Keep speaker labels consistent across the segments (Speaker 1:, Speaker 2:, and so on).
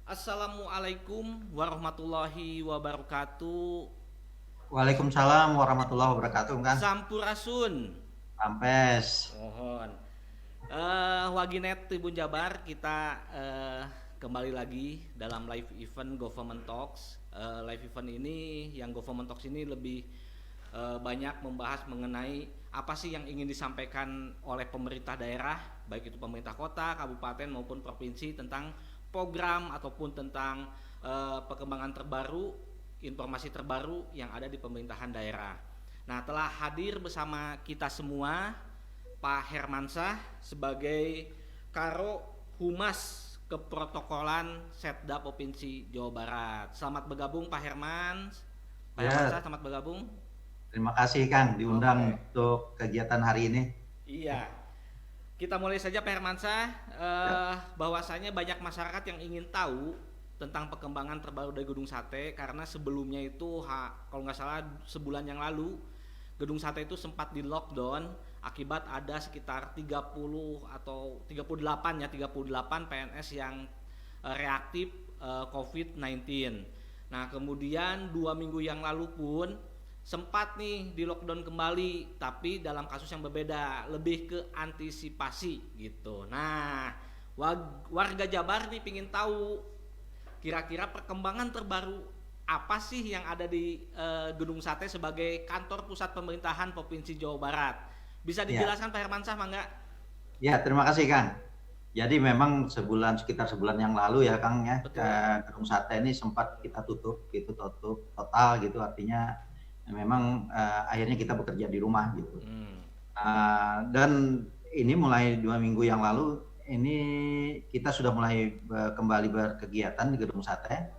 Speaker 1: Assalamualaikum warahmatullahi wabarakatuh.
Speaker 2: Waalaikumsalam warahmatullahi wabarakatuh, kan?
Speaker 1: Sampurasun.
Speaker 2: Sampes.
Speaker 1: Mohon. Waginet Tribun Jabar, kita kembali lagi dalam live event Government Talks. Live event ini, yang Government Talks ini lebih banyak membahas mengenai apa sih yang ingin disampaikan oleh pemerintah daerah, baik itu pemerintah kota, kabupaten maupun provinsi, tentang program ataupun tentang perkembangan terbaru, informasi terbaru yang ada di pemerintahan daerah. Nah, telah hadir bersama kita semua Pak Hermansyah sebagai Karo Humas Keprotokolan Setda Provinsi Jawa Barat. Selamat bergabung Pak Herman. Pak Hermansyah,
Speaker 2: Ya,
Speaker 1: selamat bergabung.
Speaker 2: terima kasih Kang diundang
Speaker 1: Oke.
Speaker 2: untuk kegiatan hari ini.
Speaker 1: Iya. Kita mulai saja Pak Hermansyah.
Speaker 2: Ya,
Speaker 1: Bahwasanya banyak masyarakat yang ingin tahu tentang perkembangan terbaru dari Gedung Sate, karena sebelumnya itu kalau nggak salah sebulan yang lalu Gedung Sate itu sempat di lockdown akibat ada sekitar 30 atau 38 ya, 38 PNS yang reaktif COVID-19. Nah, kemudian 2 minggu yang lalu pun sempat nih di lockdown kembali, tapi dalam kasus yang berbeda, lebih ke antisipasi gitu. Nah, warga Jabar nih pingin tahu kira-kira perkembangan terbaru apa sih yang ada di Gedung Sate sebagai kantor pusat pemerintahan Provinsi Jawa Barat. Bisa
Speaker 2: ya,
Speaker 1: dijelaskan Pak Hermansyah, Mangga?
Speaker 2: ya, terima kasih Kang. Jadi memang sekitar sebulan yang lalu ya Kang ya,
Speaker 1: Betul.
Speaker 2: Gedung Sate ini sempat kita tutup total gitu, artinya memang akhirnya kita bekerja di rumah gitu.
Speaker 1: Hmm.
Speaker 2: Dan ini mulai 2 minggu yang lalu ini kita sudah mulai kembali berkegiatan di Gedung Sate,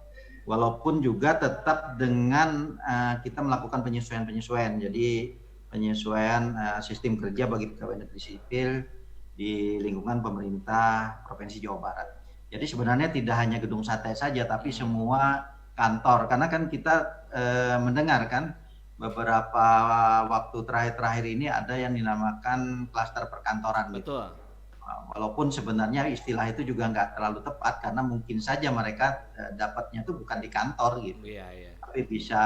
Speaker 2: walaupun juga tetap dengan kita melakukan penyesuaian-penyesuaian. Jadi penyesuaian sistem kerja bagi pegawai negeri sipil di lingkungan pemerintah Provinsi Jawa Barat. Jadi sebenarnya tidak hanya Gedung Sate saja, tapi
Speaker 1: Hmm.
Speaker 2: semua kantor. Karena kan kita mendengar kan beberapa waktu terakhir ini ada yang dinamakan klaster perkantoran gitu.
Speaker 1: Betul.
Speaker 2: Walaupun sebenarnya istilah itu juga nggak terlalu tepat, karena mungkin saja mereka dapatnya itu bukan di kantor gitu,
Speaker 1: Iya, iya.
Speaker 2: tapi bisa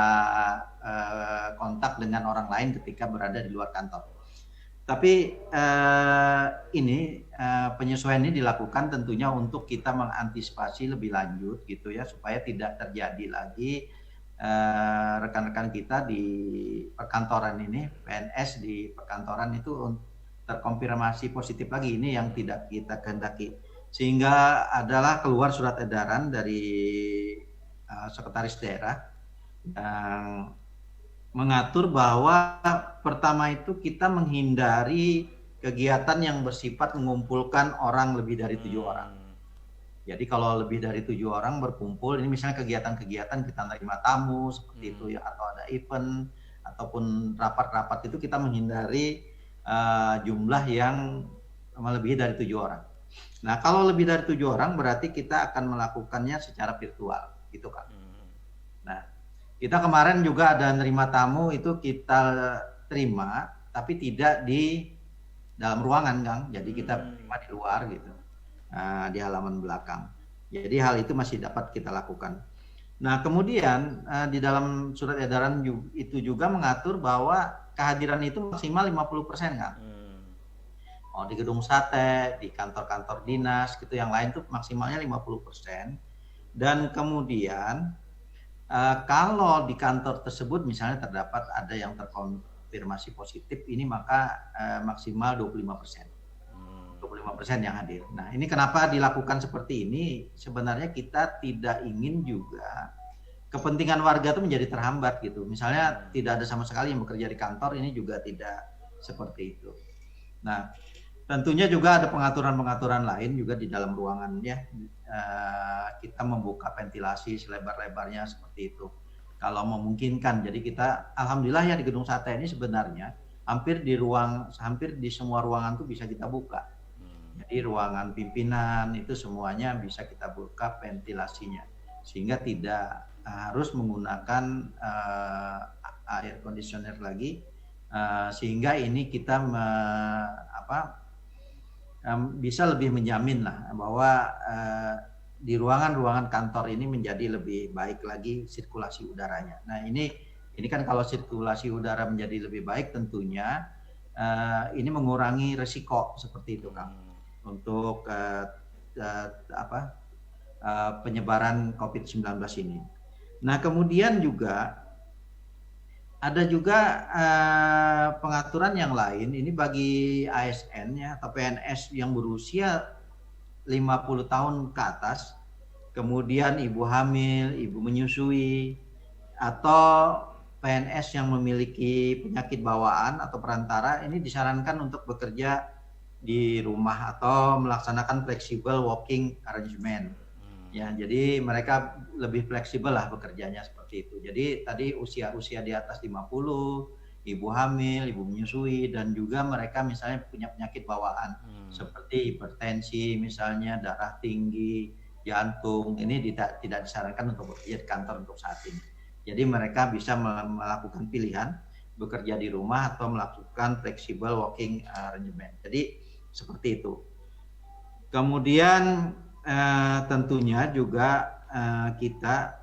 Speaker 2: kontak dengan orang lain ketika berada di luar kantor. Tapi ini penyesuaian ini dilakukan tentunya untuk kita mengantisipasi lebih lanjut gitu ya, supaya tidak terjadi lagi rekan-rekan kita di perkantoran ini, PNS di perkantoran itu terkonfirmasi positif lagi. Ini yang tidak kita kehendaki, sehingga adalah keluar surat edaran dari sekretaris daerah yang mengatur bahwa pertama itu kita menghindari kegiatan yang bersifat mengumpulkan orang lebih dari 7 orang.
Speaker 1: Hmm.
Speaker 2: Jadi kalau lebih dari 7 orang berkumpul, ini misalnya kegiatan-kegiatan kita menerima tamu seperti itu
Speaker 1: Hmm.
Speaker 2: ya, atau ada event ataupun rapat-rapat, itu kita menghindari jumlah yang melebihi dari 7 orang. Nah, kalau lebih dari 7 orang berarti kita akan melakukannya secara virtual, gitu kan.
Speaker 1: Hmm.
Speaker 2: Nah, kita kemarin juga ada nerima tamu, itu kita terima, tapi tidak di dalam ruangan, Kang. Jadi kita
Speaker 1: Hmm.
Speaker 2: terima di luar gitu, di halaman belakang. Jadi hal itu masih dapat kita lakukan. Nah, kemudian di dalam surat edaran itu juga mengatur bahwa kehadiran itu maksimal 50%, Kang.
Speaker 1: Hmm.
Speaker 2: Oh, di Gedung Sate, di kantor-kantor dinas gitu, yang lain tuh maksimalnya 50%. Dan kemudian kalau di kantor tersebut misalnya terdapat ada yang terkonfirmasi positif, ini maka maksimal 25%.
Speaker 1: Hmm.
Speaker 2: 25% yang hadir. Nah, ini kenapa dilakukan seperti ini? Sebenarnya kita tidak ingin juga kepentingan warga itu menjadi terhambat gitu. Misalnya
Speaker 1: Hmm.
Speaker 2: tidak ada sama sekali yang bekerja di kantor, ini juga tidak seperti itu. Nah, tentunya juga ada pengaturan-pengaturan lain juga di dalam ruangan ya. Kita membuka ventilasi selebar-lebarnya seperti itu, kalau memungkinkan. Jadi kita alhamdulillah ya, di Gedung Sate ini sebenarnya hampir di semua ruangan tuh bisa kita buka.
Speaker 1: Hmm.
Speaker 2: Jadi ruangan pimpinan itu semuanya bisa kita buka ventilasinya, sehingga tidak harus menggunakan air conditioner lagi, sehingga ini kita bisa lebih menjamin lah bahwa di ruangan-ruangan kantor ini menjadi lebih baik lagi sirkulasi udaranya. Nah, ini kan kalau sirkulasi udara menjadi lebih baik tentunya ini mengurangi resiko seperti itu, Kang, untuk penyebaran COVID-19 ini. Nah, kemudian juga ada juga pengaturan yang lain ini bagi ASN ya atau PNS yang berusia 50 tahun ke atas, kemudian ibu hamil, ibu menyusui, atau PNS yang memiliki penyakit bawaan atau perantara, ini disarankan untuk bekerja di rumah atau melaksanakan flexible working arrangement. Ya, jadi mereka lebih fleksibel lah bekerjanya seperti itu. Jadi tadi usia-usia di atas 50, ibu hamil, ibu menyusui, dan juga mereka misalnya punya penyakit bawaan seperti hipertensi, misalnya darah tinggi, jantung, ini tidak disarankan untuk bekerja di kantor untuk saat ini. Jadi mereka bisa melakukan pilihan bekerja di rumah atau melakukan flexible working arrangement. Jadi seperti itu. Kemudian tentunya juga kita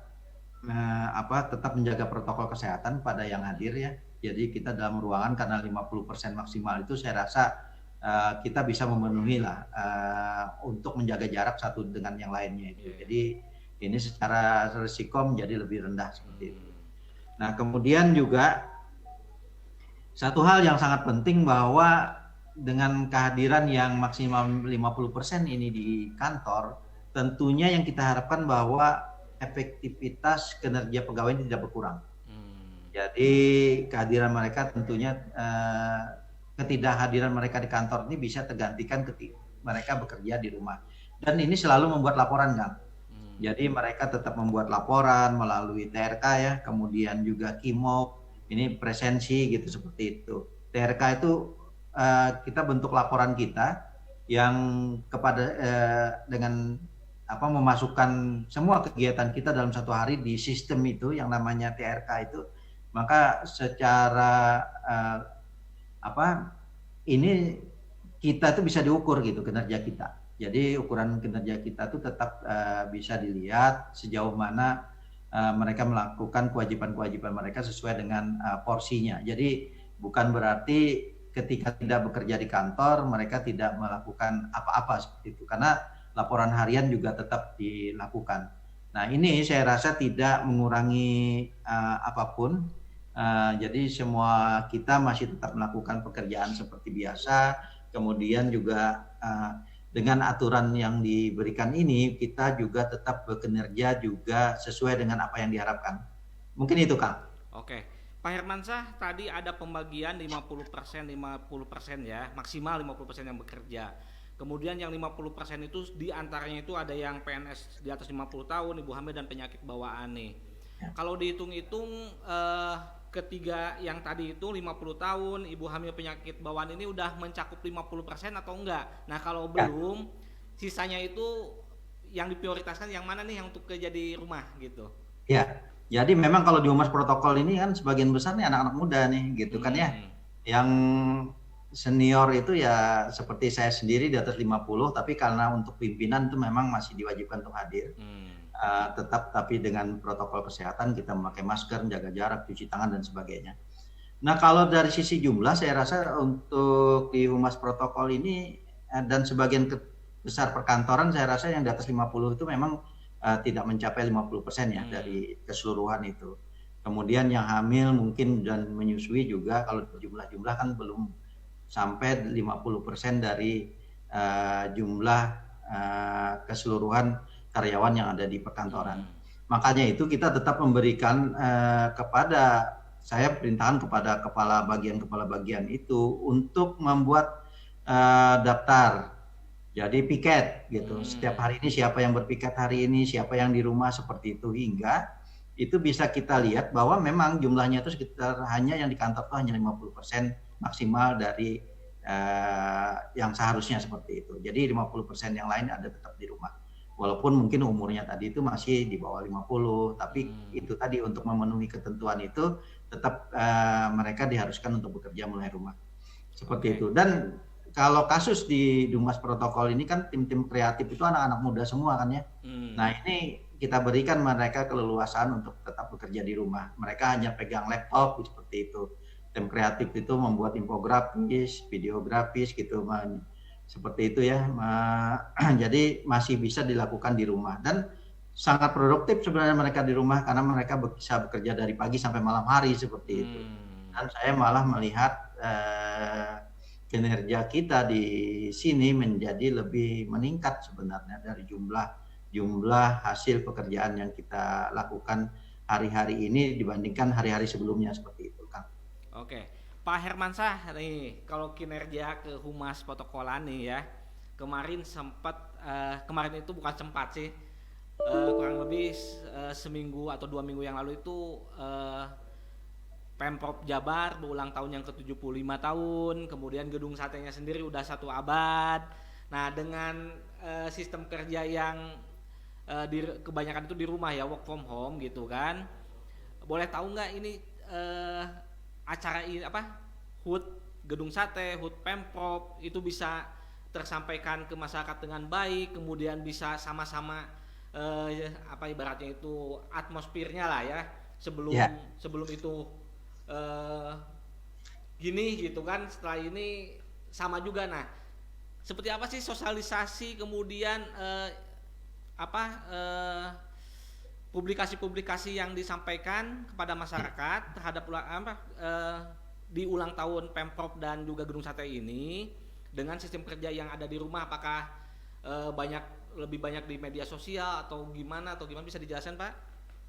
Speaker 2: tetap menjaga protokol kesehatan pada yang hadir ya. Jadi kita dalam ruangan karena 50% maksimal itu saya rasa kita bisa memenuhi lah untuk menjaga jarak satu dengan yang lainnya itu. Jadi ini secara risiko menjadi lebih rendah seperti itu. Nah, kemudian juga satu hal yang sangat penting bahwa dengan kehadiran yang maksimal 50% ini di kantor, tentunya yang kita harapkan bahwa efektivitas kinerja pegawai ini tidak berkurang. Jadi kehadiran mereka tentunya ketidakhadiran mereka di kantor ini bisa tergantikan ketika mereka bekerja di rumah. Dan ini selalu membuat laporan, Kang. Jadi mereka tetap membuat laporan melalui TRK ya, kemudian juga KIMOP, ini presensi gitu seperti itu. TRK itu kita bentuk laporan kita yang kepada dengan memasukkan semua kegiatan kita dalam satu hari di sistem itu yang namanya TRK itu, maka secara ini kita itu bisa diukur gitu kinerja kita. Jadi ukuran kinerja kita itu tetap bisa dilihat sejauh mana mereka melakukan kewajiban-kewajiban mereka sesuai dengan porsinya. Jadi bukan berarti ketika tidak bekerja di kantor mereka tidak melakukan apa-apa seperti itu, karena laporan harian juga tetap dilakukan. Nah, ini saya rasa tidak mengurangi apapun. Jadi semua kita masih tetap melakukan pekerjaan seperti biasa. Kemudian juga dengan aturan yang diberikan ini kita juga tetap bekerja juga sesuai dengan apa yang diharapkan. Mungkin itu, Kang.
Speaker 1: Oke. Pak Hermansyah, tadi ada pembagian 50% ya, maksimal 50% yang bekerja. Kemudian yang 50% itu diantaranya itu ada yang PNS di atas 50 tahun, ibu hamil dan penyakit bawaan nih. Ya. Kalau dihitung-hitung ketiga yang tadi itu 50 tahun, ibu hamil penyakit bawaan ini udah mencakup 50% atau enggak? Nah, kalau belum, sisanya itu yang diprioritaskan yang mana nih yang untuk kerja di rumah gitu?
Speaker 2: Ya. Jadi memang kalau di humas protokol ini kan sebagian besar nih anak-anak muda nih gitu kan ya. Yang senior itu ya seperti saya sendiri di atas 50, tapi karena untuk pimpinan itu memang masih diwajibkan untuk hadir. Tetap tapi dengan protokol kesehatan kita memakai masker, menjaga jarak, cuci tangan dan sebagainya. Nah, kalau dari sisi jumlah saya rasa untuk di humas protokol ini dan sebagian besar perkantoran saya rasa yang di atas 50 itu memang tidak mencapai 50% ya dari keseluruhan itu. Kemudian yang hamil mungkin dan menyusui juga kalau jumlah-jumlah kan belum sampai 50% dari jumlah keseluruhan karyawan yang ada di perkantoran. Makanya itu kita tetap memberikan kepada saya perintahkan kepada kepala bagian itu untuk membuat daftar. Jadi piket gitu. Setiap hari ini siapa yang berpiket hari ini, siapa yang di rumah seperti itu, hingga itu bisa kita lihat bahwa memang jumlahnya itu sekitar hanya yang di kantor itu hanya 50% maksimal dari yang seharusnya seperti itu. Jadi 50% yang lain ada tetap di rumah. Walaupun mungkin umurnya tadi itu masih di bawah 50, tapi itu tadi untuk memenuhi ketentuan itu tetap mereka diharuskan untuk bekerja mulai rumah. Seperti itu. Dan kalau kasus di Dumas Protokol ini kan tim-tim kreatif itu anak-anak muda semua kan ya. Nah ini kita berikan mereka keleluasaan untuk tetap bekerja di rumah. Mereka hanya pegang laptop seperti itu. Tim kreatif itu membuat infografis, videografis gitu, seperti itu ya. Jadi masih bisa dilakukan di rumah dan sangat produktif sebenarnya mereka di rumah karena mereka bisa bekerja dari pagi sampai malam hari seperti itu. Dan saya malah melihat kinerja kita di sini menjadi lebih meningkat sebenarnya dari jumlah hasil pekerjaan yang kita lakukan hari-hari ini dibandingkan hari-hari sebelumnya seperti itu, Kang.
Speaker 1: Oke, Pak Hermansyah nih, kalau kinerja ke Humas Protokolan nih ya, kemarin itu bukan sempat sih, kurang lebih seminggu atau 2 minggu yang lalu itu Pemprov Jabar berulang tahun yang ke-75 tahun, kemudian gedung satenya sendiri udah 1 abad. Nah, dengan sistem kerja yang kebanyakan itu di rumah ya, work from home gitu kan. Boleh tahu nggak ini acara ini HUT Gedung Sate, HUT Pemprov itu bisa tersampaikan ke masyarakat dengan baik, kemudian bisa sama-sama ibaratnya itu atmosfernya lah ya sebelum itu gini gitu kan, setelah ini sama juga. Nah, seperti apa sih sosialisasi kemudian publikasi-publikasi yang disampaikan kepada masyarakat terhadap di ulang tahun Pemprov dan juga Gedung Sate ini dengan sistem kerja yang ada di rumah? Apakah lebih banyak di media sosial atau gimana bisa dijelaskan, Pak?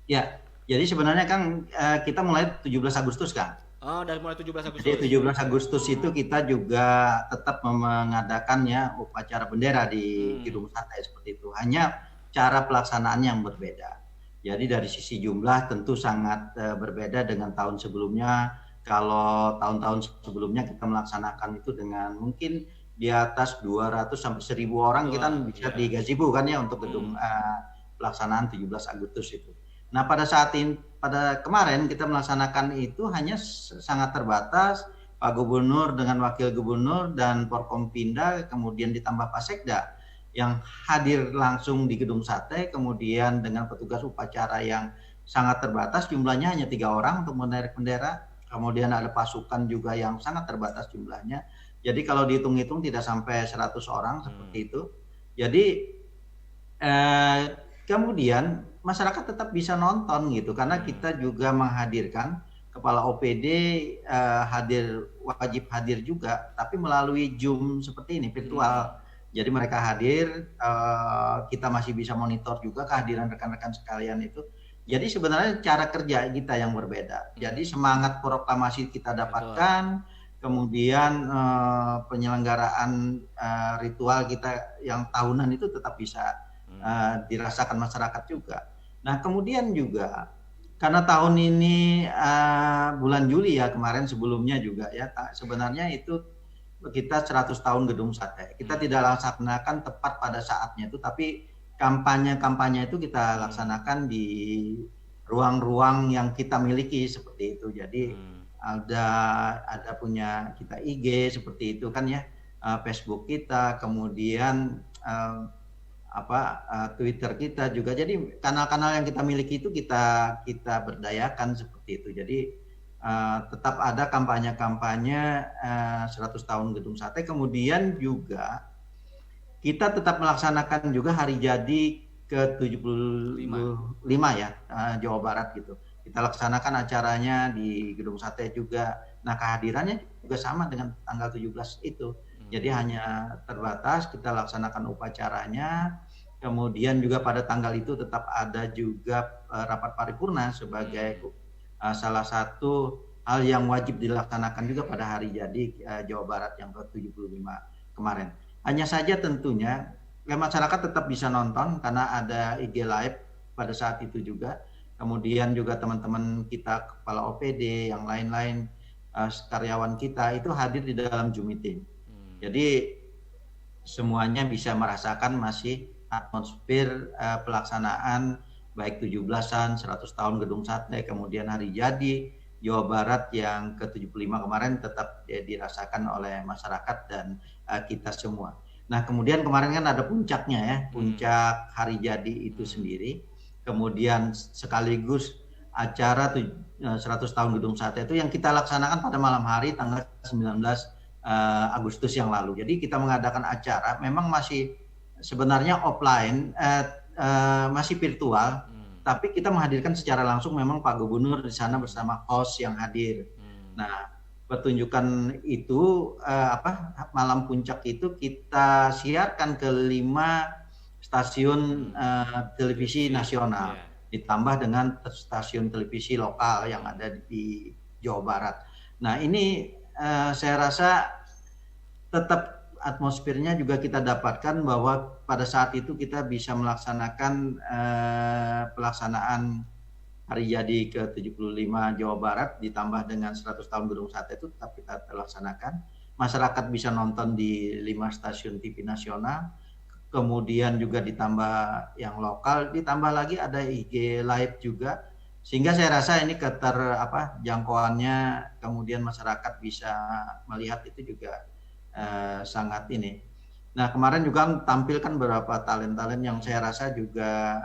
Speaker 2: Ya, jadi sebenarnya Kang, kita mulai 17 Agustus Kang.
Speaker 1: Oh, dari mulai 17 Agustus.
Speaker 2: Jadi 17 Agustus itu kita juga tetap mengadakannya upacara bendera di Gedung Sate seperti itu. Hanya cara pelaksanaannya yang berbeda. Jadi dari sisi jumlah tentu sangat berbeda dengan tahun sebelumnya. Kalau tahun-tahun sebelumnya kita melaksanakan itu dengan mungkin di atas 200 sampai 1.000 orang kita bisa di gazebo kan ya untuk gedung pelaksanaan 17 Agustus itu. Nah, pada kemarin kita melaksanakan itu hanya sangat terbatas, Pak Gubernur dengan Wakil Gubernur dan Forkompinda kemudian ditambah Pak Sekda yang hadir langsung di Gedung Sate, kemudian dengan petugas upacara yang sangat terbatas, jumlahnya hanya 3 orang untuk menarik bendera, kemudian ada pasukan juga yang sangat terbatas jumlahnya. Jadi kalau dihitung-hitung tidak sampai 100 orang seperti itu. Jadi kemudian masyarakat tetap bisa nonton gitu karena kita juga menghadirkan kepala OPD wajib hadir juga, tapi melalui Zoom seperti ini virtual. Jadi mereka hadir, kita masih bisa monitor juga kehadiran rekan-rekan sekalian itu. Jadi sebenarnya cara kerja kita yang berbeda. Jadi semangat proklamasi kita dapatkan, kemudian penyelenggaraan ritual kita yang tahunan itu tetap bisa dirasakan masyarakat juga. Nah, kemudian juga karena tahun ini bulan Juli ya kemarin sebelumnya juga ya sebenarnya itu kita 100 tahun Gedung Sate. Kita tidak laksanakan tepat pada saatnya itu, tapi kampanye itu kita laksanakan di ruang-ruang yang kita miliki seperti itu. Jadi ada punya kita IG seperti itu kan ya, Facebook kita, kemudian Twitter kita juga. Jadi kanal-kanal yang kita miliki itu kita berdayakan seperti itu. Jadi tetap ada kampanye-kampanye 100 tahun Gedung Sate. Kemudian juga kita tetap melaksanakan juga hari jadi ke-75 ya Jawa Barat gitu. Kita laksanakan acaranya di Gedung Sate juga. Nah, kehadirannya juga sama dengan tanggal 17 itu. Jadi hanya terbatas kita laksanakan upacaranya. Kemudian juga pada tanggal itu tetap ada juga rapat paripurna sebagai salah satu hal yang wajib dilaksanakan juga pada hari jadi Jawa Barat yang ke-75 kemarin. Hanya saja tentunya masyarakat tetap bisa nonton karena ada IG Live pada saat itu juga. Kemudian juga teman-teman kita kepala OPD yang lain-lain karyawan kita itu hadir di dalam Zoom meeting. Jadi semuanya bisa merasakan masih atmosfer pelaksanaan baik 17-an, 100 tahun Gedung Sate, kemudian hari jadi, Jawa Barat yang ke-75 kemarin tetap dirasakan oleh masyarakat dan kita semua. Nah, kemudian kemarin kan ada puncaknya ya, puncak hari jadi itu sendiri. Kemudian sekaligus acara 100 tahun Gedung Sate itu yang kita laksanakan pada malam hari tanggal 19 Agustus yang lalu. Jadi kita mengadakan acara memang masih sebenarnya offline, masih virtual, tapi kita menghadirkan secara langsung memang Pak Gubernur di sana bersama host yang hadir. Nah, pertunjukan itu malam puncak itu kita siarkan ke 5 stasiun televisi nasional, ditambah dengan stasiun televisi lokal yang ada di Jawa Barat. Nah, ini saya rasa tetap atmosfernya juga kita dapatkan bahwa pada saat itu kita bisa melaksanakan pelaksanaan hari jadi ke-75 Jawa Barat ditambah dengan 100 tahun Gedung Sate itu tetap kita laksanakan. Masyarakat bisa nonton di 5 stasiun TV nasional, kemudian juga ditambah yang lokal, ditambah lagi ada IG Live juga, sehingga saya rasa ini jangkauannya, kemudian masyarakat bisa melihat itu juga sangat ini. Nah, kemarin juga tampilkan beberapa talent-talent yang saya rasa juga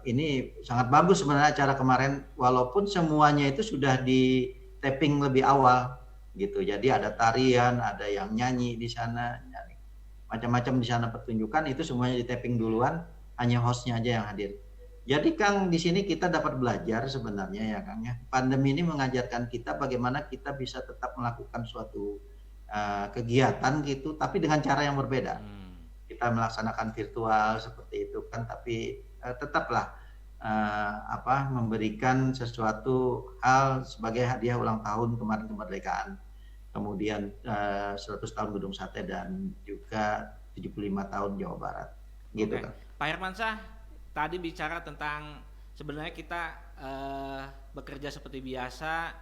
Speaker 2: ini sangat bagus sebenarnya acara kemarin, walaupun semuanya itu sudah di taping lebih awal gitu. Jadi ada tarian, ada yang nyanyi di sana, macam-macam di sana pertunjukan itu semuanya di taping duluan, hanya hostnya aja yang hadir. Jadi Kang, di sini kita dapat belajar sebenarnya ya Kang ya. Pandemi ini mengajarkan kita bagaimana kita bisa tetap melakukan suatu kegiatan gitu, tapi dengan cara yang berbeda. Kita melaksanakan virtual seperti itu kan, tapi tetaplah memberikan sesuatu hal sebagai hadiah ulang tahun kemarin kemerdekaan, kemudian 100 tahun Gedung Sate dan juga 75 tahun Jawa Barat gitu kan.
Speaker 1: Pak Hermansyah tadi bicara tentang sebenarnya kita bekerja seperti biasa,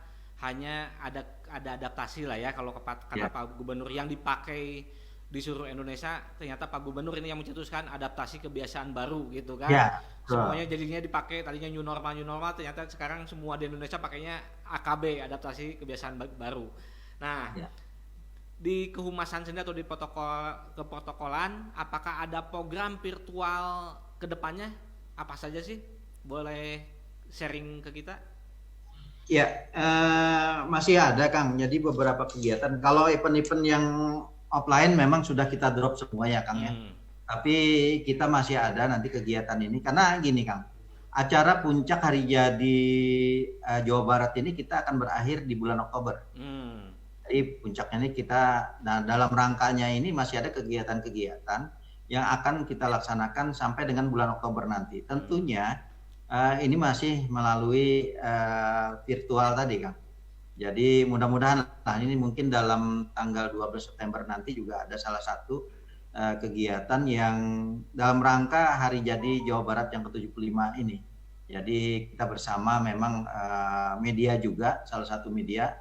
Speaker 1: hanya ada adaptasi lah ya kalau kata Pak Gubernur yang dipakai di seluruh Indonesia. Ternyata Pak Gubernur ini yang mencetuskan adaptasi kebiasaan baru gitu kan. Semuanya jadinya dipakai, tadinya new normal, ternyata sekarang semua di Indonesia pakainya AKB, adaptasi kebiasaan baru. Nah, di kehumasan sendiri atau di keprotokolan, apakah ada program virtual kedepannya? Apa saja sih? Boleh sharing ke kita?
Speaker 2: Ya, masih ada Kang. Jadi beberapa kegiatan. Kalau event-event yang offline memang sudah kita drop semua ya Kang ya. Tapi kita masih ada nanti kegiatan ini. Karena gini Kang, acara puncak hari jadi Jawa Barat ini kita akan berakhir di bulan Oktober. Jadi puncaknya ini dalam rangkanya ini masih ada kegiatan-kegiatan yang akan kita laksanakan sampai dengan bulan Oktober nanti. Tentunya ini masih melalui virtual tadi Kang. Jadi mudah-mudahan ini mungkin dalam tanggal 12 September nanti juga ada salah satu kegiatan yang dalam rangka hari jadi Jawa Barat yang ke-75 ini. Jadi kita bersama memang media juga, salah satu media,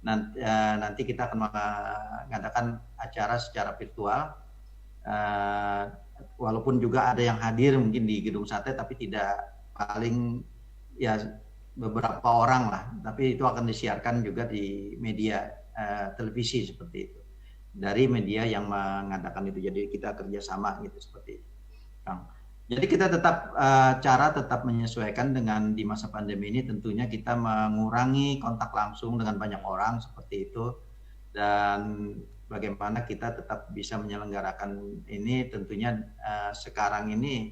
Speaker 2: nanti kita akan mengadakan acara secara virtual, walaupun juga ada yang hadir mungkin di Gedung Sate, tapi tidak, paling ya beberapa orang lah, tapi itu akan disiarkan juga di media televisi seperti itu, dari media yang mengadakan itu. Jadi kita kerjasama gitu seperti itu, Kang. Jadi kita tetap menyesuaikan dengan di masa pandemi ini, tentunya kita mengurangi kontak langsung dengan banyak orang seperti itu, dan bagaimana kita tetap bisa menyelenggarakan ini. Tentunya sekarang ini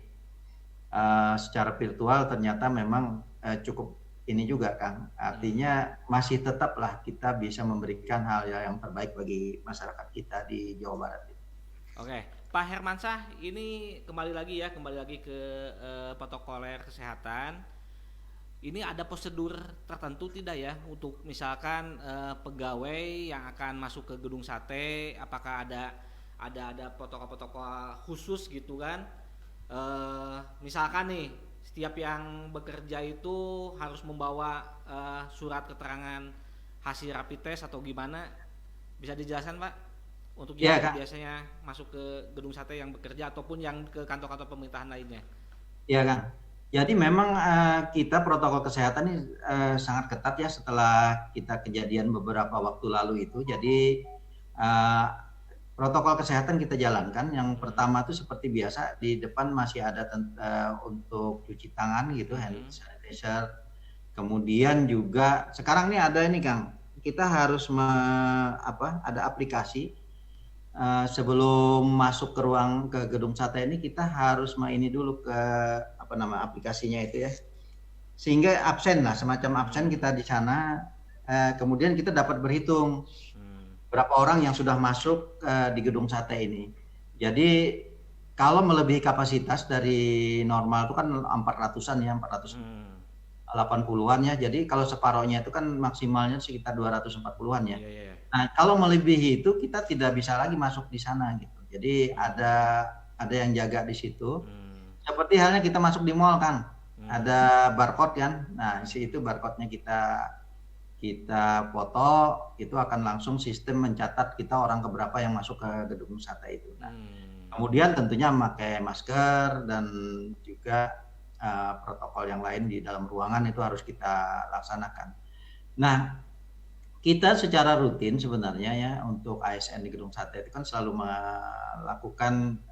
Speaker 2: secara virtual ternyata memang cukup ini juga Kang, artinya masih tetaplah kita bisa memberikan hal yang terbaik bagi masyarakat kita di Jawa Barat.
Speaker 1: Oke, Pak Hermansyah, ini kembali lagi ke protokoler kesehatan. Ini ada prosedur tertentu tidak ya untuk misalkan pegawai yang akan masuk ke Gedung Sate, apakah ada protokol-protokol khusus gitu kan? Misalkan nih, setiap yang bekerja itu harus membawa surat keterangan hasil rapid test atau gimana? Bisa dijelaskan Pak? Untuk yang biasanya masuk ke Gedung Sate yang bekerja ataupun yang ke kantor-kantor pemerintahan lainnya.
Speaker 2: Iya Kang. Jadi memang kita protokol kesehatan ini sangat ketat ya setelah kita kejadian beberapa waktu lalu itu. Jadi uh, protokol kesehatan kita jalankan. Yang pertama itu seperti biasa di depan masih ada untuk cuci tangan gitu, hand sanitizer. Kemudian juga sekarang ini ada ini Kang, kita harus ada aplikasi. Sebelum masuk ke gedung sate ini kita harus ini dulu ke aplikasinya itu ya, sehingga absen lah, semacam absen kita di sana. Kemudian kita dapat berhitung berapa orang yang sudah masuk di gedung sate ini. Jadi kalau melebihi kapasitas dari normal itu kan 400-an ya, 480-an ya. Jadi kalau separohnya itu kan maksimalnya sekitar 240-an ya. Nah, kalau melebihi itu kita tidak bisa lagi masuk di sana gitu. Jadi ada yang jaga di situ. Seperti halnya kita masuk di mall kan. Ada barcode kan. Nah, itu barcode-nya kita foto, itu akan langsung sistem mencatat kita orang keberapa yang masuk ke gedung wisata itu. Nah, kemudian tentunya memakai masker dan juga protokol yang lain di dalam ruangan itu harus kita laksanakan. Nah, kita secara rutin sebenarnya ya untuk ASN di gedung sate itu kan selalu melakukan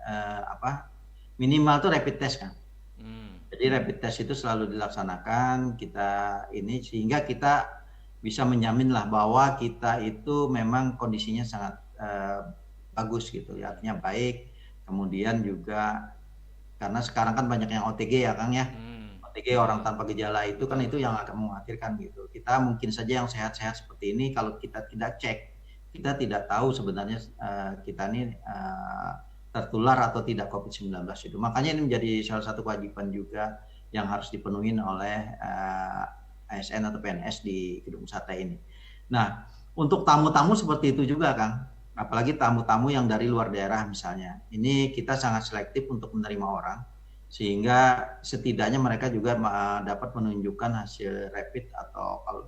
Speaker 2: minimal tuh rapid test kan. Jadi rapid test itu selalu dilaksanakan kita ini sehingga kita bisa menjamin lah bahwa kita itu memang kondisinya sangat bagus gitu ya, artinya baik. Kemudian juga karena sekarang kan banyak yang OTG ya Kang ya. OTG orang tanpa gejala itu kan itu yang akan mengkhawatirkan gitu. Kita mungkin saja yang sehat-sehat seperti ini kalau kita tidak cek, kita tidak tahu sebenarnya kita ini tertular atau tidak COVID-19 itu. Makanya ini menjadi salah satu kewajiban juga yang harus dipenuhi oleh ASN atau PNS di gedung sate ini. Nah, untuk tamu-tamu seperti itu juga Kang. Apalagi tamu-tamu yang dari luar daerah misalnya. Ini kita sangat selektif untuk menerima orang, sehingga setidaknya mereka juga dapat menunjukkan hasil rapid atau kalau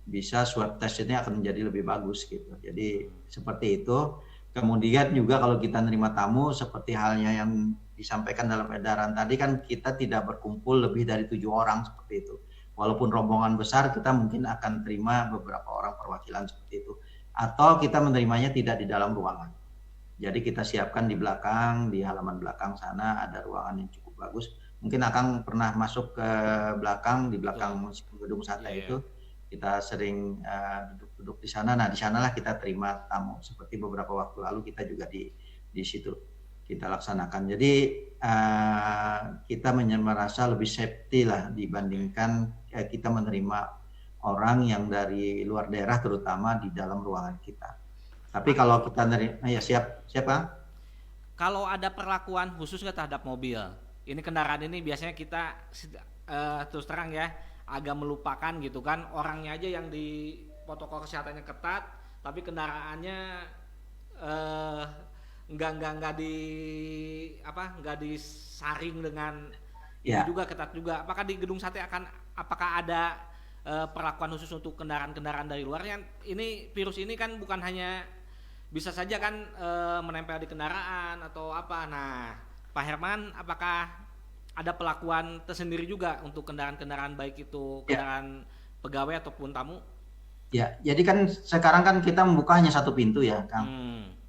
Speaker 2: bisa swab test ini akan menjadi lebih bagus gitu. Jadi seperti itu. Kemudian juga kalau kita menerima tamu seperti halnya yang disampaikan dalam edaran tadi kan kita tidak berkumpul lebih dari 7 orang seperti itu. Walaupun rombongan besar kita mungkin akan terima beberapa orang perwakilan seperti itu. Atau kita menerimanya tidak di dalam ruangan. Jadi kita siapkan di belakang, di halaman belakang sana ada ruangan yang cukup bagus. Mungkin Akang pernah masuk ke belakang, di belakang gedung sate itu. Kita sering duduk-duduk di sana. Nah, di sanalah kita terima tamu. Seperti beberapa waktu lalu kita juga di situ kita laksanakan. Jadi kita merasa lebih safety lah dibandingkan kita menerima orang yang dari luar daerah terutama di dalam ruangan kita. Tapi kalau kita ya siapa?
Speaker 1: Kalau ada perlakuan khusus terhadap mobil, ini kendaraan ini biasanya kita terus terang ya agak melupakan gitu kan, orangnya aja yang di protokol kesehatannya ketat, tapi kendaraannya nggak disaring dengan ini juga ketat juga. Apakah di gedung sate apakah ada perlakuan khusus untuk kendaraan-kendaraan dari luar? Yang ini virus ini kan bukan hanya bisa saja kan menempel di kendaraan atau apa. Nah, Pak Herman, apakah ada perlakuan tersendiri juga untuk kendaraan-kendaraan baik itu kendaraan pegawai ataupun tamu?
Speaker 2: Ya, jadi kan sekarang kan kita membuka hanya satu pintu ya, Kang.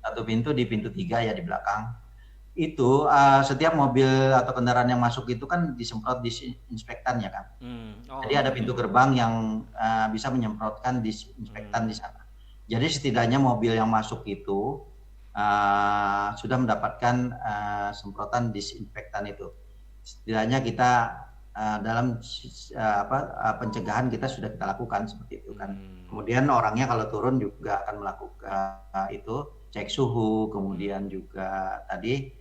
Speaker 2: Satu pintu di pintu 3 ya di belakang. Itu setiap mobil atau kendaraan yang masuk itu kan disemprot disinfektan ya kan. Jadi ada pintu gerbang yang bisa menyemprotkan disinfektan di sana. Jadi setidaknya mobil yang masuk itu sudah mendapatkan semprotan disinfektan itu. Setidaknya kita dalam pencegahan kita sudah kita lakukan seperti itu kan. Kemudian orangnya kalau turun juga akan melakukan itu cek suhu, kemudian juga tadi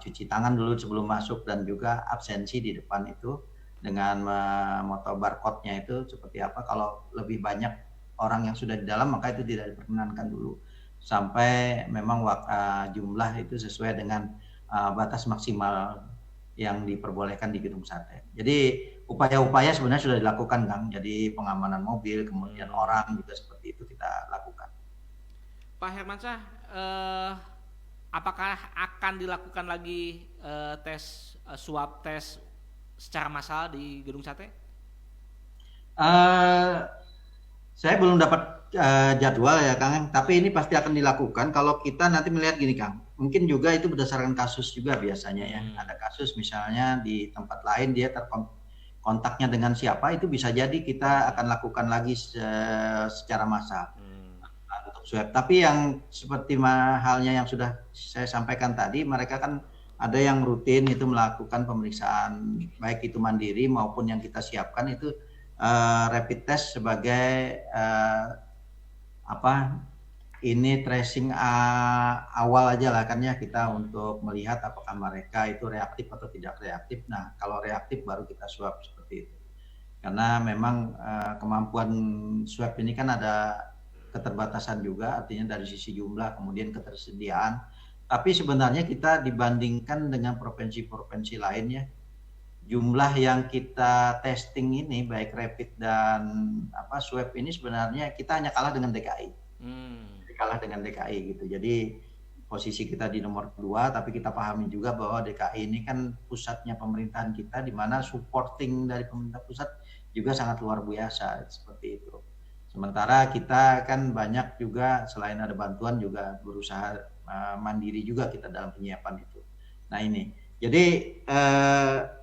Speaker 2: cuci tangan dulu sebelum masuk dan juga absensi di depan itu dengan memotong barcode-nya itu seperti apa. Kalau lebih banyak orang yang sudah di dalam maka itu tidak diperkenankan dulu sampai memang jumlah itu sesuai dengan batas maksimal yang diperbolehkan di gedung sate. Jadi upaya-upaya sebenarnya sudah dilakukan Kang. Jadi pengamanan mobil, kemudian orang juga seperti itu kita lakukan.
Speaker 1: Pak Hermansyah, apakah akan dilakukan lagi swab tes secara massal di Gedung Sate?
Speaker 2: Eh, saya belum dapat jadwal ya Kang, tapi ini pasti akan dilakukan kalau kita nanti melihat gini Kang. Mungkin juga itu berdasarkan kasus juga biasanya ya. Ada kasus misalnya di tempat lain dia kontaknya dengan siapa, itu bisa jadi kita akan lakukan lagi secara massal untuk swab. Tapi yang seperti halnya yang sudah saya sampaikan tadi, mereka kan ada yang rutin itu melakukan pemeriksaan baik itu mandiri maupun yang kita siapkan itu rapid test sebagai ini tracing awal aja lah kan ya, kita untuk melihat apakah mereka itu reaktif atau tidak reaktif. Nah kalau reaktif baru kita swab seperti itu, karena memang kemampuan swab ini kan ada keterbatasan juga, artinya dari sisi jumlah kemudian ketersediaan. Tapi sebenarnya kita dibandingkan dengan provinsi-provinsi lainnya, jumlah yang kita testing ini baik rapid dan swab ini sebenarnya kita hanya kalah dengan DKI. Kalah dengan DKI gitu. Jadi posisi kita di nomor 2, tapi kita pahami juga bahwa DKI ini kan pusatnya pemerintahan kita, di mana supporting dari pemerintah pusat juga sangat luar biasa seperti itu. Sementara kita kan banyak juga selain ada bantuan juga berusaha mandiri juga kita dalam penyiapan itu. Nah ini, jadi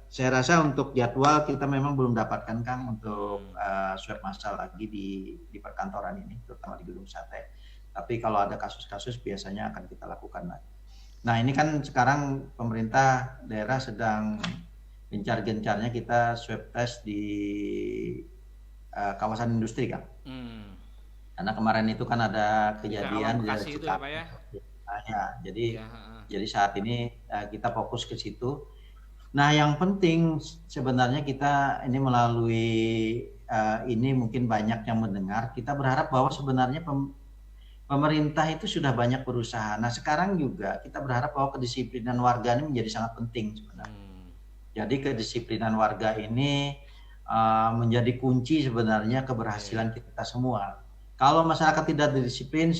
Speaker 2: saya rasa untuk jadwal kita memang belum dapatkan Kang untuk swab massal lagi di perkantoran ini, terutama di Gedung Sate. Tapi kalau ada kasus-kasus biasanya akan kita lakukan lagi. Nah ini kan sekarang pemerintah daerah sedang gencar-gencarnya kita swab test di kawasan industri Kang. Karena kemarin itu kan ada kejadian di
Speaker 1: Bekasi itu ya Pak ya?
Speaker 2: Jadi saat ini kita fokus ke situ. Nah yang penting sebenarnya kita ini melalui ini mungkin banyak yang mendengar, kita berharap bahwa sebenarnya pemerintah itu sudah banyak berusaha. Nah sekarang juga kita berharap bahwa kedisiplinan warga ini menjadi sangat penting sebenarnya. Jadi kedisiplinan warga ini menjadi kunci sebenarnya keberhasilan kita semua. Kalau masyarakat tidak disiplin,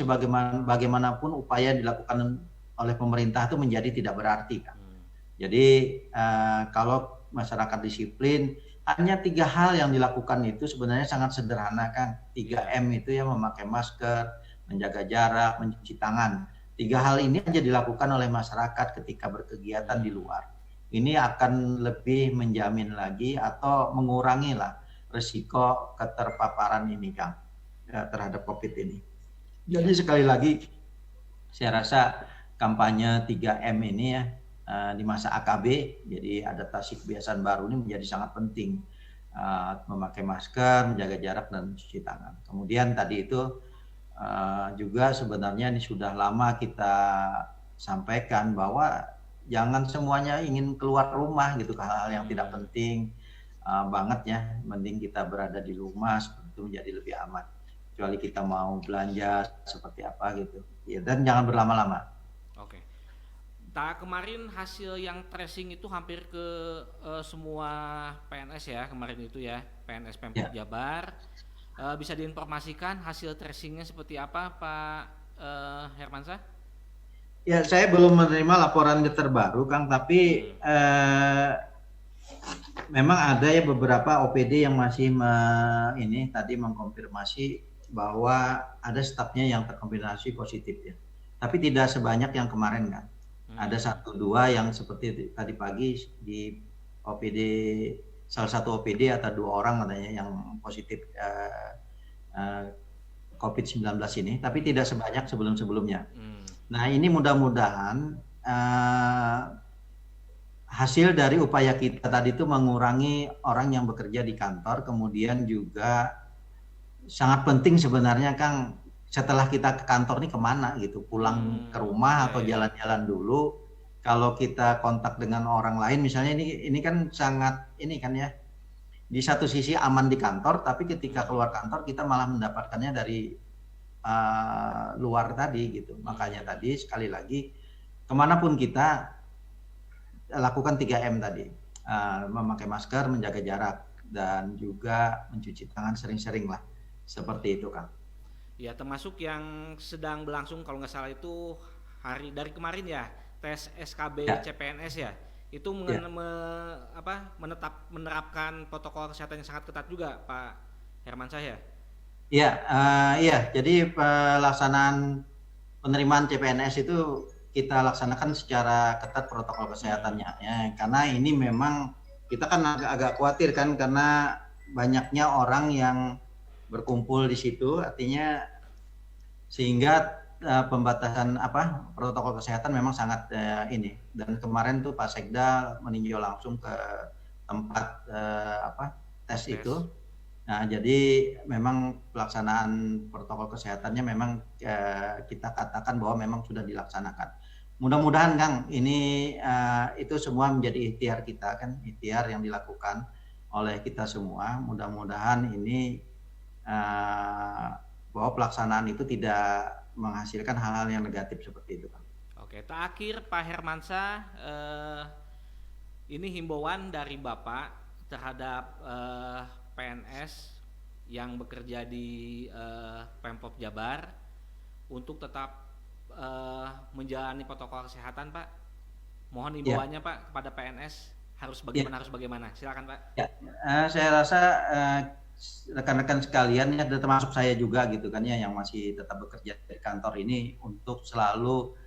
Speaker 2: bagaimanapun upaya dilakukan oleh pemerintah itu menjadi tidak berarti kan. Jadi kalau masyarakat disiplin, hanya 3 hal yang dilakukan itu sebenarnya sangat sederhana kan. 3M itu ya, memakai masker, menjaga jarak, mencuci tangan. 3 hal ini aja dilakukan oleh masyarakat ketika berkegiatan di luar. Ini akan lebih menjamin lagi atau mengurangi lah risiko keterpaparan ini Kang terhadap COVID ini. Jadi sekali lagi saya rasa kampanye 3M ini ya di masa AKB, jadi adaptasi kebiasaan baru ini menjadi sangat penting. Memakai masker, menjaga jarak dan mencuci tangan. Kemudian tadi itu juga sebenarnya ini sudah lama kita sampaikan bahwa jangan semuanya ingin keluar rumah gitu, hal-hal yang tidak penting banget ya, mending kita berada di rumah seperti itu menjadi lebih aman. Kecuali kita mau belanja seperti apa gitu ya, dan jangan berlama-lama.
Speaker 1: Oke. Kemarin hasil yang tracing itu hampir ke semua PNS ya kemarin itu ya, PNS Pemprov Jabar. Bisa diinformasikan hasil tracingnya seperti apa Pak Hermansyah?
Speaker 2: Ya saya belum menerima laporan terbaru Kang, tapi memang ada ya beberapa OPD yang masih ini tadi mengkonfirmasi bahwa ada stafnya yang terkonfirmasi positif ya. Tapi tidak sebanyak yang kemarin kan. Ada 1-2 yang seperti tadi pagi di OPD, salah satu OPD atau 2 orang katanya yang positif COVID-19 ini, tapi tidak sebanyak sebelum-sebelumnya. Nah ini mudah-mudahan hasil dari upaya kita tadi itu mengurangi orang yang bekerja di kantor, kemudian juga sangat penting sebenarnya Kang, setelah kita ke kantor nih kemana gitu, pulang ke rumah atau jalan-jalan dulu. Kalau kita kontak dengan orang lain misalnya, ini kan sangat ini kan ya, di satu sisi aman di kantor, tapi ketika keluar kantor kita malah mendapatkannya dari luar tadi gitu. Makanya tadi sekali lagi kemanapun kita lakukan 3M tadi, memakai masker, menjaga jarak, dan juga mencuci tangan sering-sering lah, seperti itu Kang.
Speaker 1: Ya termasuk yang sedang berlangsung kalau nggak salah itu hari dari kemarin ya, tes SKB CPNS ya, itu
Speaker 2: Ya.
Speaker 1: menerapkan protokol kesehatan yang sangat ketat juga Pak Hermansyah ya.
Speaker 2: Iya, iya. Jadi pelaksanaan penerimaan CPNS itu kita laksanakan secara ketat protokol kesehatannya ya. Karena ini memang kita kan agak khawatir kan karena banyaknya orang yang berkumpul di situ, artinya sehingga pembatasan protokol kesehatan memang sangat ini. Dan kemarin tuh Pak Sekda meninjau langsung ke tempat tes itu. Nah, jadi memang pelaksanaan protokol kesehatannya memang kita katakan bahwa memang sudah dilaksanakan. Mudah-mudahan Kang, ini itu semua menjadi ikhtiar kita kan, ikhtiar yang dilakukan oleh kita semua. Mudah-mudahan ini bahwa pelaksanaan itu tidak menghasilkan hal-hal yang negatif seperti itu Kang.
Speaker 1: Oke, terakhir Pak Hermansyah, ini himbauan dari Bapak terhadap PNS yang bekerja di Pemprov Jabar untuk tetap menjalani protokol kesehatan, Pak. Mohon himbauannya Pak kepada PNS harus bagaimana? Silakan Pak.
Speaker 2: Ya, saya rasa rekan-rekan sekalian ya, termasuk saya juga gitu kan ya, yang masih tetap bekerja di kantor ini untuk selalu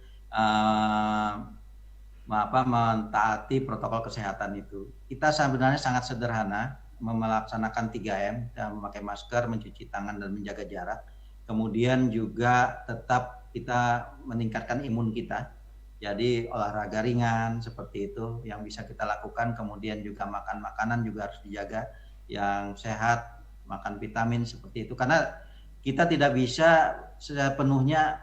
Speaker 2: mentaati protokol kesehatan itu. Kita sebenarnya sangat sederhana, melaksanakan 3M, memakai masker, mencuci tangan, dan menjaga jarak. Kemudian juga tetap kita meningkatkan imun kita. Jadi olahraga ringan seperti itu yang bisa kita lakukan. Kemudian juga makan makanan juga harus dijaga yang sehat, makan vitamin seperti itu. Karena kita tidak bisa sepenuhnya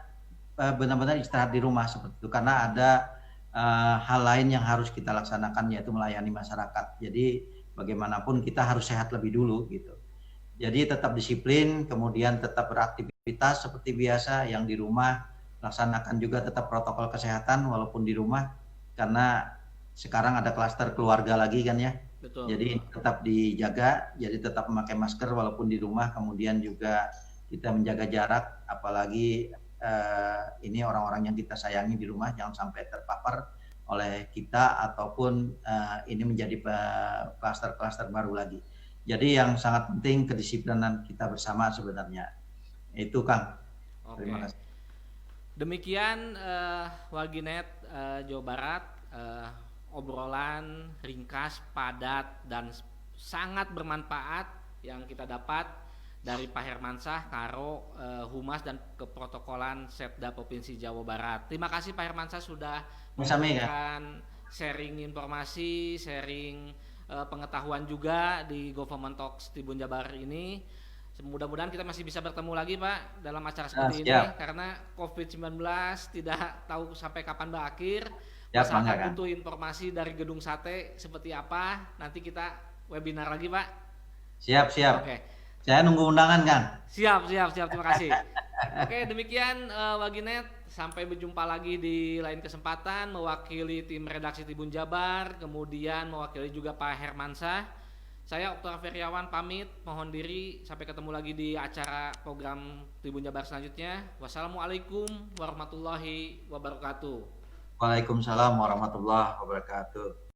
Speaker 2: benar-benar istirahat di rumah seperti itu. Karena ada hal lain yang harus kita laksanakan, yaitu melayani masyarakat. Jadi bagaimanapun kita harus sehat lebih dulu gitu. Jadi tetap disiplin, kemudian tetap beraktivitas seperti biasa, yang di rumah laksanakan juga tetap protokol kesehatan walaupun di rumah, karena sekarang ada klaster keluarga lagi kan ya.
Speaker 1: Betul.
Speaker 2: Jadi tetap dijaga, jadi tetap memakai masker walaupun di rumah, kemudian juga kita menjaga jarak, apalagi ini orang-orang yang kita sayangi di rumah jangan sampai terpapar oleh kita ataupun ini menjadi klaster-klaster baru lagi. Jadi yang sangat penting kedisiplinan kita bersama sebenarnya. Itu Kang.
Speaker 1: Oke.
Speaker 2: Terima kasih.
Speaker 1: Demikian Walginet Jawa Barat, obrolan ringkas, padat, dan sangat bermanfaat yang kita dapat dari Pak Hermansyah, Karo, Humas dan Keprotokolan Setda Provinsi Jawa Barat. Terima kasih Pak Hermansyah sudah memberikan sharing informasi, sharing pengetahuan juga di Government Talks Tribun Jabar ini. Mudah-mudahan kita masih bisa bertemu lagi Pak dalam acara seperti ini, karena COVID-19 tidak tahu sampai kapan berakhir. Masyarakat butuh informasi dari Gedung Sate seperti apa, nanti kita webinar lagi Pak.
Speaker 2: Siap.
Speaker 1: Oke.
Speaker 2: Saya nunggu undangan Kang.
Speaker 1: Siap, terima kasih. Oke, demikian Walginet, sampai berjumpa lagi di lain kesempatan. Mewakili tim redaksi Tribun Jabar, kemudian mewakili juga Pak Hermansyah. Saya Oktor Feriawan pamit, mohon diri, sampai ketemu lagi di acara program Tribun Jabar selanjutnya. Wassalamualaikum warahmatullahi wabarakatuh.
Speaker 2: Waalaikumsalam warahmatullahi wabarakatuh.